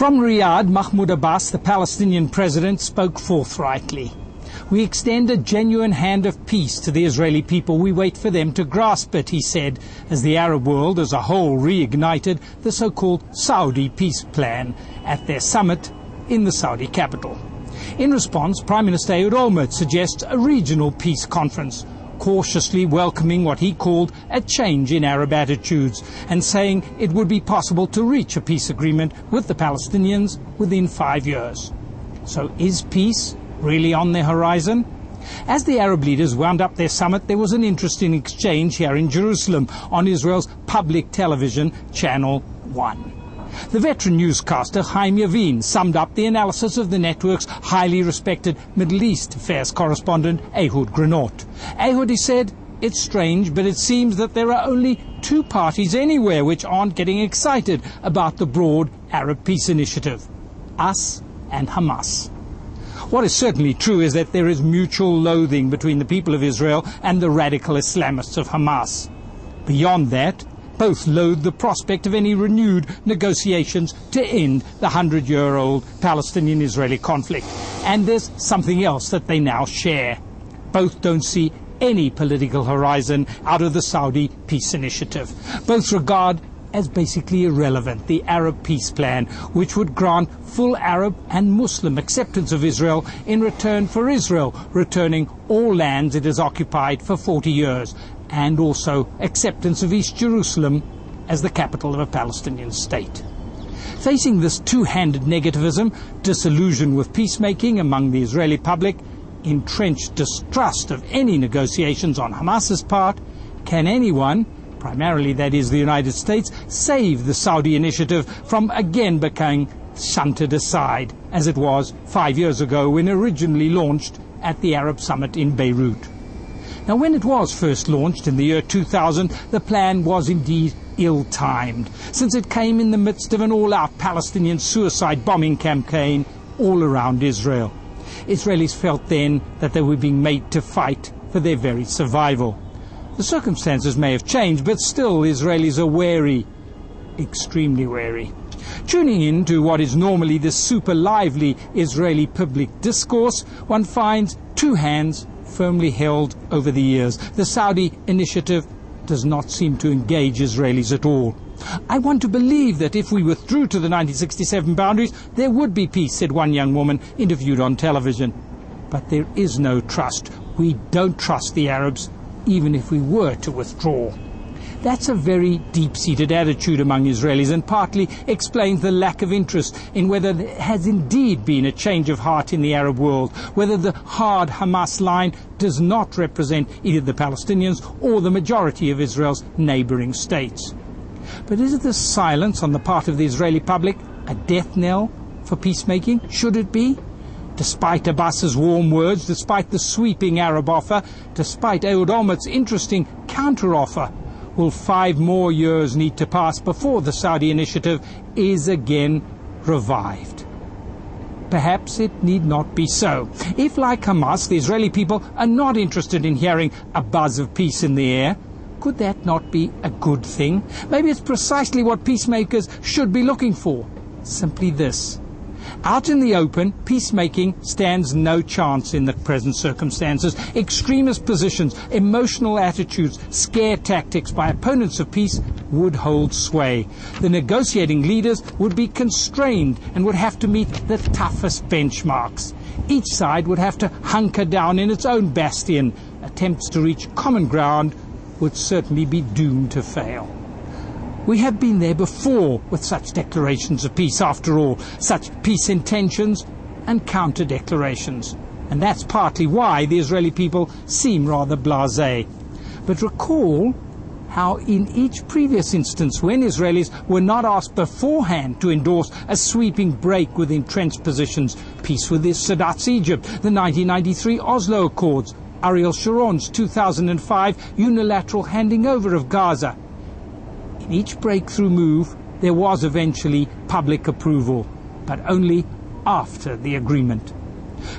From Riyadh, Mahmoud Abbas, the Palestinian president, spoke forthrightly. "We extend a genuine hand of peace to the Israeli people. We wait for them to grasp it," he said, as the Arab world as a whole reignited the so-called Saudi peace plan at their summit in the Saudi capital. In response, Prime Minister Olmert suggests a regional peace conference, cautiously welcoming what he called a change in Arab attitudes and saying it would be possible to reach a peace agreement with the Palestinians within 5 years. So is peace really on the horizon? As the Arab leaders wound up their summit, there was an interesting exchange here in Jerusalem on Israel's public television, Channel 1. The veteran newscaster Chaim Yavin summed up the analysis of the network's highly respected Middle East affairs correspondent Ehud Granot. Ehud, he said, "It's strange, but it seems that there are only two parties anywhere which aren't getting excited about the broad Arab peace initiative, us and Hamas." What is certainly true is that there is mutual loathing between the people of Israel and the radical Islamists of Hamas. Beyond that, both loathe the prospect of any renewed negotiations to end the 100-year-old Palestinian-Israeli conflict. And there's something else that they now share. Both don't see any political horizon out of the Saudi peace initiative. Both regard as basically irrelevant the Arab peace plan, which would grant full Arab and Muslim acceptance of Israel in return for Israel returning all lands it has occupied for 40 years, and also acceptance of East Jerusalem as the capital of a Palestinian state. Facing this two-handed negativism, disillusion with peacemaking among the Israeli public, entrenched distrust of any negotiations on Hamas's part, can anyone, primarily that is the United States, save the Saudi initiative from again becoming shunted aside, as it was 5 years ago when originally launched at the Arab summit in Beirut? Now, when it was first launched in the year 2000, the plan was indeed ill-timed, since it came in the midst of an all-out Palestinian suicide bombing campaign all around Israel. Israelis felt then that they were being made to fight for their very survival. The circumstances may have changed, but still Israelis are wary, extremely wary. Tuning in to what is normally the super lively Israeli public discourse, one finds two hands firmly held over the years. The Saudi initiative does not seem to engage Israelis at all. "I want to believe that if we withdrew to the 1967 boundaries, there would be peace," said one young woman interviewed on television. "But there is no trust. We don't trust the Arabs, even if we were to withdraw." That's a very deep-seated attitude among Israelis and partly explains the lack of interest in whether there has indeed been a change of heart in the Arab world, whether the hard Hamas line does not represent either the Palestinians or the majority of Israel's neighboring states. But is this silence on the part of the Israeli public a death knell for peacemaking? Should it be? Despite Abbas's warm words, despite the sweeping Arab offer, despite Ehud Olmert's interesting counter-offer, will 5 more years need to pass before the Saudi initiative is again revived? Perhaps it need not be so. If, like Hamas, the Israeli people are not interested in hearing a buzz of peace in the air, could that not be a good thing? Maybe it's precisely what peacemakers should be looking for. Simply this: out in the open, peacemaking stands no chance in the present circumstances. Extremist positions, emotional attitudes, scare tactics by opponents of peace would hold sway. The negotiating leaders would be constrained and would have to meet the toughest benchmarks. Each side would have to hunker down in its own bastion. Attempts to reach common ground would certainly be doomed to fail. We have been there before with such declarations of peace, after all, such peace intentions and counter-declarations. And that's partly why the Israeli people seem rather blasé. But recall how in each previous instance, when Israelis were not asked beforehand to endorse a sweeping break with entrenched positions, peace with Sadat's Egypt, the 1993 Oslo Accords, Ariel Sharon's 2005 unilateral handing over of Gaza, in each breakthrough move, there was eventually public approval, but only after the agreement.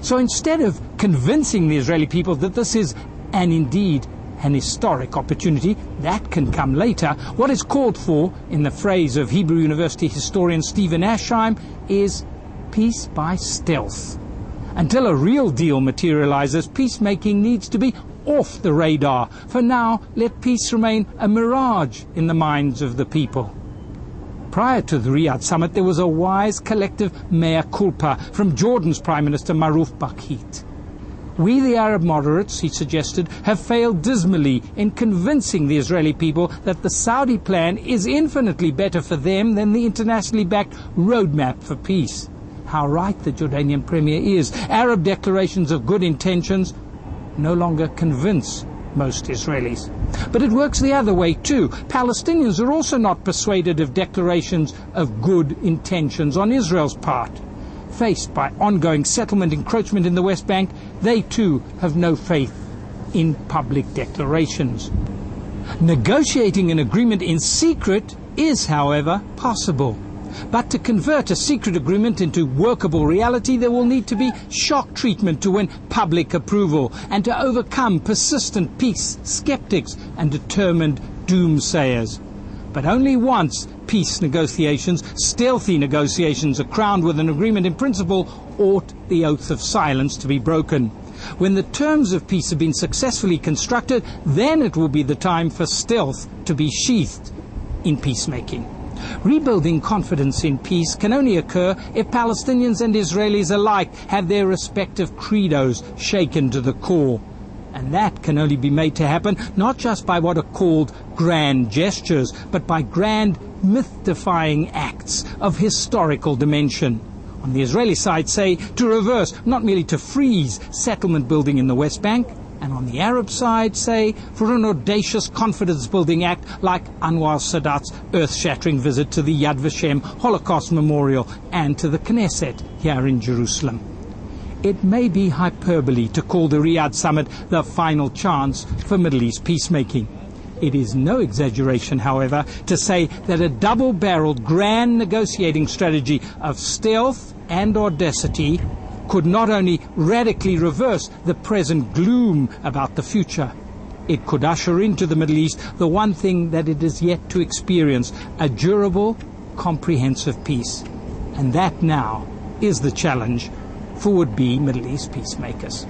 So instead of convincing the Israeli people that this is, and indeed an historic opportunity. That can come later. What is called for, in the phrase of Hebrew University historian Stephen Ashheim, is peace by stealth. Until a real deal materializes, peacemaking needs to be off the radar. For now, let peace remain a mirage in the minds of the people. Prior to the Riyadh summit, there was a wise collective mea culpa from Jordan's Prime Minister Maruf Bakhit. We, the Arab moderates, he suggested, have failed dismally in convincing the Israeli people that the Saudi plan is infinitely better for them than the internationally backed roadmap for peace. How right the Jordanian Premier is. Arab declarations of good intentions no longer convince most Israelis. But it works the other way too. Palestinians are also not persuaded of declarations of good intentions on Israel's part. Faced by ongoing settlement encroachment in the West Bank, they too have no faith in public declarations. Negotiating an agreement in secret is, however, possible. But to convert a secret agreement into workable reality, there will need to be shock treatment to win public approval and to overcome persistent peace skeptics and determined doomsayers. But only once peace negotiations, stealthy negotiations, are crowned with an agreement in principle, ought the oath of silence to be broken. When the terms of peace have been successfully constructed, then it will be the time for stealth to be sheathed in peacemaking. Rebuilding confidence in peace can only occur if Palestinians and Israelis alike have their respective credos shaken to the core. And that can only be made to happen not just by what are called grand gestures, but by grand myth-defying acts of historical dimension. On the Israeli side, say, to reverse, not merely to freeze, settlement building in the West Bank, and on the Arab side, say, for an audacious confidence-building act like Anwar Sadat's earth-shattering visit to the Yad Vashem Holocaust Memorial and to the Knesset here in Jerusalem. It may be hyperbole to call the Riyadh summit the final chance for Middle East peacemaking. It is no exaggeration, however, to say that a double-barreled grand negotiating strategy of stealth and audacity could not only radically reverse the present gloom about the future, it could usher into the Middle East the one thing that it is yet to experience, a durable, comprehensive peace. And that now is the challenge for would-be Middle East peacemakers.